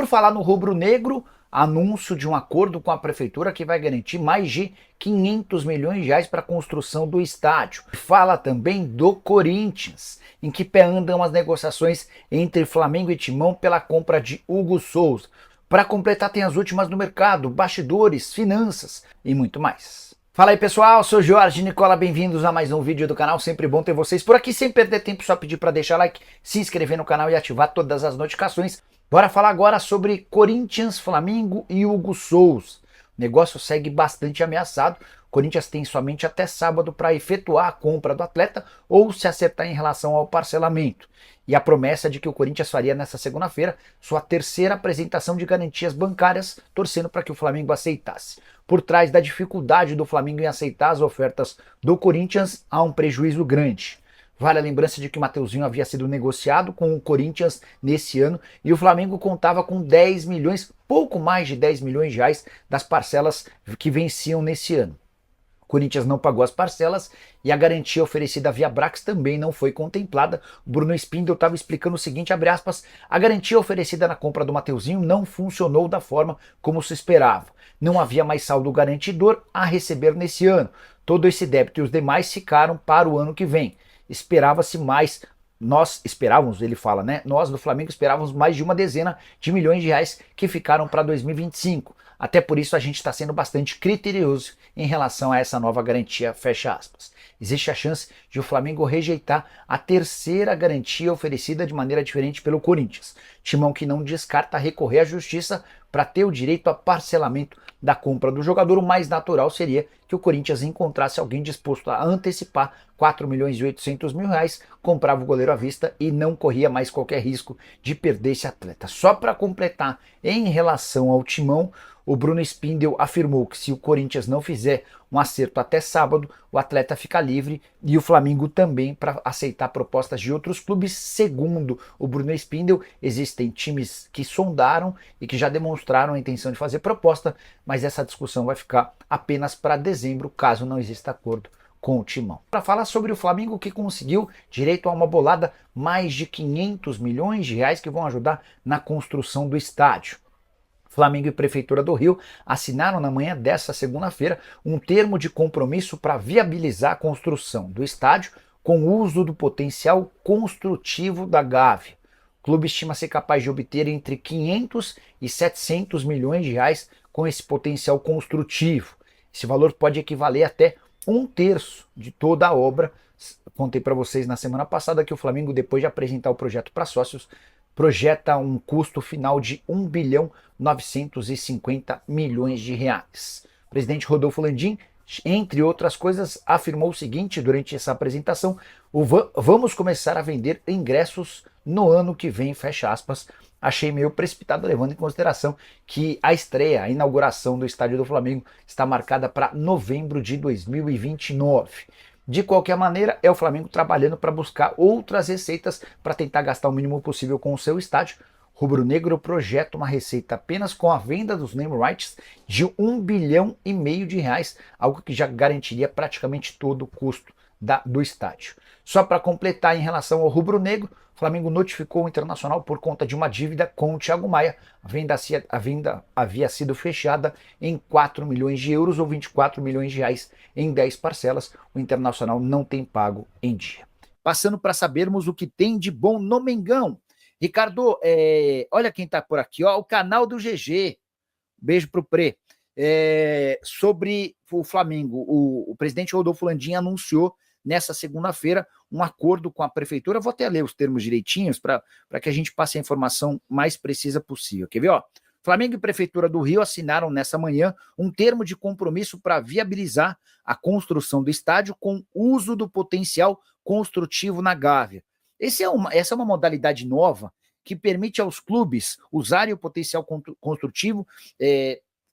Por falar no rubro-negro, anúncio de um acordo com a prefeitura que vai garantir mais de 500 milhões de reais para a construção do estádio. Fala também do Corinthians, em que pé andam as negociações entre Flamengo e Timão pela compra de Hugo Souza. Para completar, tem as últimas no mercado, bastidores, finanças e muito mais. Fala aí pessoal, sou Jorge Nicola, bem-vindos a mais um vídeo do canal, sempre bom ter vocês por aqui, sem perder tempo, só pedir para deixar like, se inscrever no canal e ativar todas as notificações. Bora falar agora sobre Corinthians, Flamengo e Hugo Souza. O negócio segue bastante ameaçado, o Corinthians tem somente até sábado para efetuar a compra do atleta ou se acertar em relação ao parcelamento. E a promessa de que o Corinthians faria nesta segunda-feira sua terceira apresentação de garantias bancárias, torcendo para que o Flamengo aceitasse. Por trás da dificuldade do Flamengo em aceitar as ofertas do Corinthians, há um prejuízo grande. Vale a lembrança de que o Mateuzinho havia sido negociado com o Corinthians nesse ano e o Flamengo contava com 10 milhões, pouco mais de 10 milhões de reais das parcelas que venciam nesse ano. O Corinthians não pagou as parcelas e a garantia oferecida via Brax também não foi contemplada. O Bruno Spindel estava explicando o seguinte, abre aspas, a garantia oferecida na compra do Mateuzinho não funcionou da forma como se esperava. Não havia mais saldo garantidor a receber nesse ano. Todo esse débito e os demais ficaram para o ano que vem. Esperava-se mais, nós esperávamos, ele fala, né? Nós do Flamengo esperávamos mais de uma dezena de milhões de reais que ficaram para 2025. Até por isso a gente está sendo bastante criterioso em relação a essa nova garantia, fecha aspas. Existe a chance de o Flamengo rejeitar a terceira garantia oferecida de maneira diferente pelo Corinthians. Timão que não descarta recorrer à justiça para ter o direito a parcelamento da compra do jogador. O mais natural seria que o Corinthians encontrasse alguém disposto a antecipar 4 milhões e 800 mil reais, comprava o goleiro à vista e não corria mais qualquer risco de perder esse atleta. Só para completar, em relação ao Timão, o Bruno Spindel afirmou que se o Corinthians não fizer um acerto até sábado, o atleta fica livre e o Flamengo também para aceitar propostas de outros clubes. Segundo o Bruno Spindel, existem times que sondaram e que já demonstraram a intenção de fazer proposta, mas essa discussão vai ficar apenas para dezembro, caso não exista acordo com o Timão. Para falar sobre o Flamengo que conseguiu direito a uma bolada mais de 500 milhões de reais que vão ajudar na construção do estádio. Flamengo e Prefeitura do Rio assinaram na manhã desta segunda-feira um termo de compromisso para viabilizar a construção do estádio com o uso do potencial construtivo da Gávea. O clube estima ser capaz de obter entre 500 e 700 milhões de reais com esse potencial construtivo. Esse valor pode equivaler até 1/3 de toda a obra. Contei para vocês na semana passada que o Flamengo, depois de apresentar o projeto para sócios, projeta um custo final de 1 bilhão 950 milhões de reais. O presidente Rodolfo Landim, entre outras coisas, afirmou o seguinte durante essa apresentação: vamos começar a vender ingressos no ano que vem, fecha aspas. Achei meio precipitado, levando em consideração que a estreia, a inauguração do estádio do Flamengo está marcada para novembro de 2029. De qualquer maneira, é o Flamengo trabalhando para buscar outras receitas para tentar gastar o mínimo possível com o seu estádio. Rubro-Negro projeta uma receita apenas com a venda dos name rights de 1,5 bilhão de reais, algo que já garantiria praticamente todo o custo do estádio. Só para completar, em relação ao rubro-negro, o Flamengo notificou o Internacional por conta de uma dívida com o Thiago Maia. A venda havia sido fechada em 4 milhões de euros ou 24 milhões de reais em 10 parcelas. O Internacional não tem pago em dia. Passando para sabermos o que tem de bom no Mengão. Ricardo, olha quem está por aqui, ó, o canal do GG. Beijo pro Prê. Sobre o Flamengo, o presidente Rodolfo Landim anunciou nessa segunda-feira um acordo com a prefeitura. Vou até ler os termos direitinhos para que a gente passe a informação mais precisa possível. Quer ver? Ó? Flamengo e Prefeitura do Rio assinaram nessa manhã um termo de compromisso para viabilizar a construção do estádio com uso do potencial construtivo na Gávea. Essa é uma modalidade nova que permite aos clubes usarem o potencial construtivo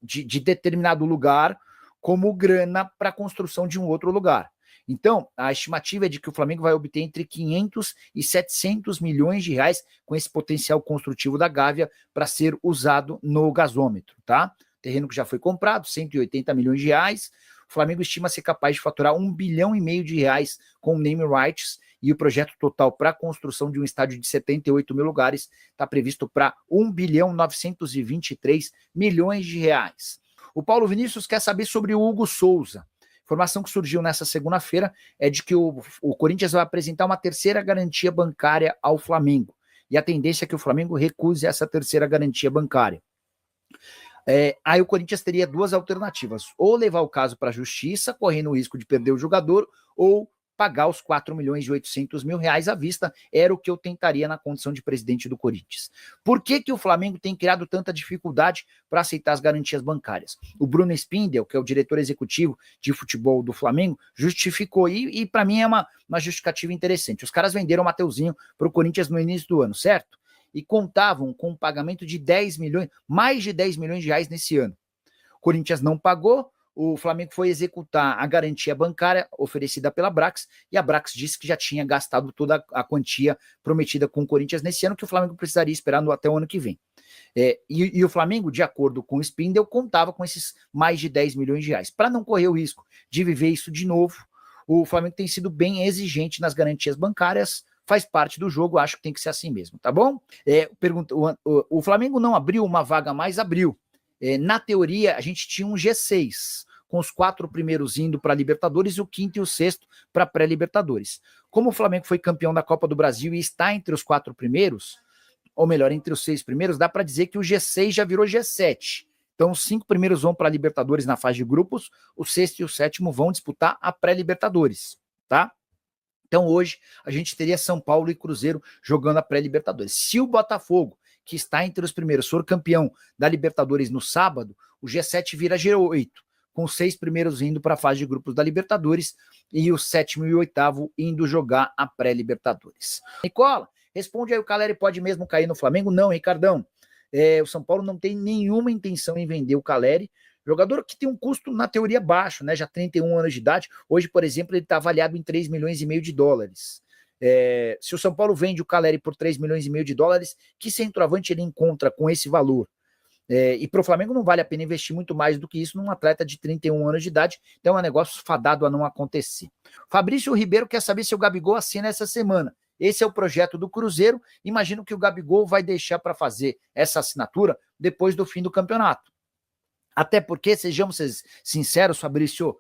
de determinado lugar como grana para a construção de um outro lugar. Então, a estimativa é de que o Flamengo vai obter entre 500 e 700 milhões de reais com esse potencial construtivo da Gávea para ser usado no gasômetro, tá? Terreno que já foi comprado, 180 milhões de reais. O Flamengo estima ser capaz de faturar 1,5 bilhão de reais com name rights e o projeto total para a construção de um estádio de 78 mil lugares está previsto para 1.923 bilhões de reais. O Paulo Vinícius quer saber sobre o Hugo Souza. Informação que surgiu nessa segunda-feira é de que o Corinthians vai apresentar uma terceira garantia bancária ao Flamengo. E a tendência é que o Flamengo recuse essa terceira garantia bancária. Aí o Corinthians teria duas alternativas: ou levar o caso para a justiça, correndo o risco de perder o jogador, ou pagar os 4.800.000 reais à vista. Era o que eu tentaria na condição de presidente do Corinthians. Por que o Flamengo tem criado tanta dificuldade para aceitar as garantias bancárias? O Bruno Spindel, que é o diretor executivo de futebol do Flamengo, justificou, e para mim é uma justificativa interessante. Os caras venderam o Mateuzinho para o Corinthians no início do ano, certo? E contavam com um pagamento de 10 milhões, mais de 10 milhões de reais nesse ano. O Corinthians não pagou, o Flamengo foi executar a garantia bancária oferecida pela Brax, e a Brax disse que já tinha gastado toda a quantia prometida com o Corinthians nesse ano, que o Flamengo precisaria esperar até o ano que vem. E o Flamengo, de acordo com o Spindel, contava com esses mais de 10 milhões de reais. Para não correr o risco de viver isso de novo, o Flamengo tem sido bem exigente nas garantias bancárias, faz parte do jogo, acho que tem que ser assim mesmo, tá bom? O Flamengo não abriu uma vaga a mais, abriu. Na teoria, a gente tinha um G6, com os 4 primeiros indo para a Libertadores e o 5º e o 6º para pré-Libertadores. Como o Flamengo foi campeão da Copa do Brasil e está entre os 4 primeiros, ou melhor, entre os 6 primeiros, dá para dizer que o G6 já virou G7. Então, os 5 primeiros vão para a Libertadores na fase de grupos, o 6º e o 7º vão disputar a pré-Libertadores, tá? Então, hoje, a gente teria São Paulo e Cruzeiro jogando a pré-Libertadores. Se o Botafogo, que está entre os primeiros, for campeão da Libertadores no sábado, o G7 vira G8, com os 6 primeiros indo para a fase de grupos da Libertadores e o 7º e o 8º indo jogar a pré-Libertadores. Nicola, responde aí, o Caleri pode mesmo cair no Flamengo? Não, Ricardão. O São Paulo não tem nenhuma intenção em vender o Caleri, jogador que tem um custo, na teoria, baixo, né? Já 31 anos de idade. Hoje, por exemplo, ele está avaliado em 3,5 milhões de dólares. Se o São Paulo vende o Caleri por 3,5 milhões de dólares, que centroavante ele encontra com esse valor? E para o Flamengo não vale a pena investir muito mais do que isso num atleta de 31 anos de idade, então é um negócio fadado a não acontecer. Fabrício Ribeiro quer saber se o Gabigol assina essa semana. Esse é o projeto do Cruzeiro, imagino que o Gabigol vai deixar para fazer essa assinatura depois do fim do campeonato. Até porque, sejamos sinceros, Fabrício,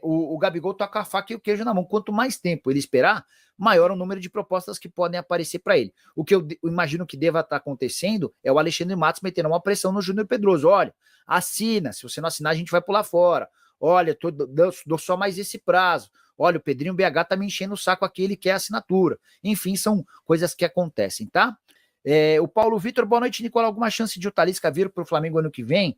o Gabigol toca com a faca e o queijo na mão. Quanto mais tempo ele esperar, maior o número de propostas que podem aparecer para ele. O que eu imagino que deva estar acontecendo é o Alexandre Matos metendo uma pressão no Júnior Pedroso. Olha, assina, se você não assinar, a gente vai pular fora. Olha, dou só mais esse prazo. Olha, o Pedrinho BH tá me enchendo o saco aqui, ele quer assinatura. Enfim, são coisas que acontecem, tá? O Paulo Vitor, boa noite, Nicolau. Alguma chance de o Talisca vir para o Flamengo ano que vem?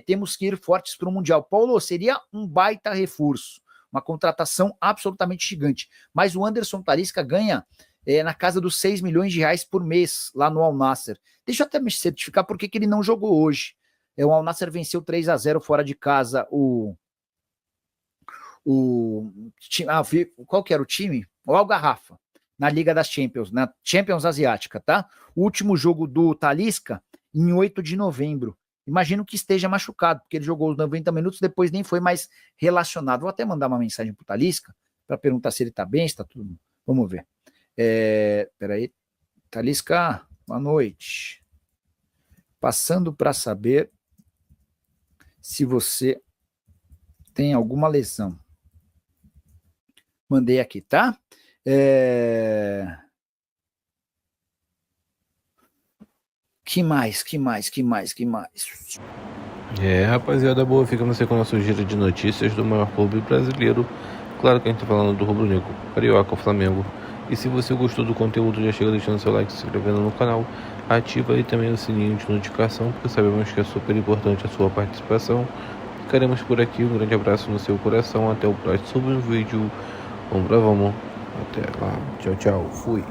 Temos que ir fortes para o Mundial. Paulo, seria um baita reforço, uma contratação absolutamente gigante. Mas o Anderson Talisca ganha na casa dos 6 milhões de reais por mês lá no Al Nassr. Deixa eu até me certificar por que ele não jogou hoje. O Al Nassr venceu 3-0 fora de casa qual que era o time? O Al Garrafa, na Liga das Champions, na Champions Asiática, tá? O último jogo do Talisca, em 8 de novembro. Imagino que esteja machucado, porque ele jogou os 90 minutos, depois nem foi mais relacionado. Vou até mandar uma mensagem pro Talisca, para perguntar se ele tá bem, se tá tudo... Vamos ver. Peraí. Talisca, boa noite. Passando para saber se você tem alguma lesão. Mandei aqui, tá? Que mais? Rapaziada boa, ficamos aí com o nosso giro de notícias do maior clube brasileiro. Claro que a gente tá falando do Rubro Negro, Carioca, Flamengo. E se você gostou do conteúdo, já chega deixando seu like, se inscrevendo no canal. Ativa aí também o sininho de notificação, porque sabemos que é super importante a sua participação. Ficaremos por aqui, um grande abraço no seu coração. Até o próximo vídeo. Vamos. Até lá. Tchau, fui.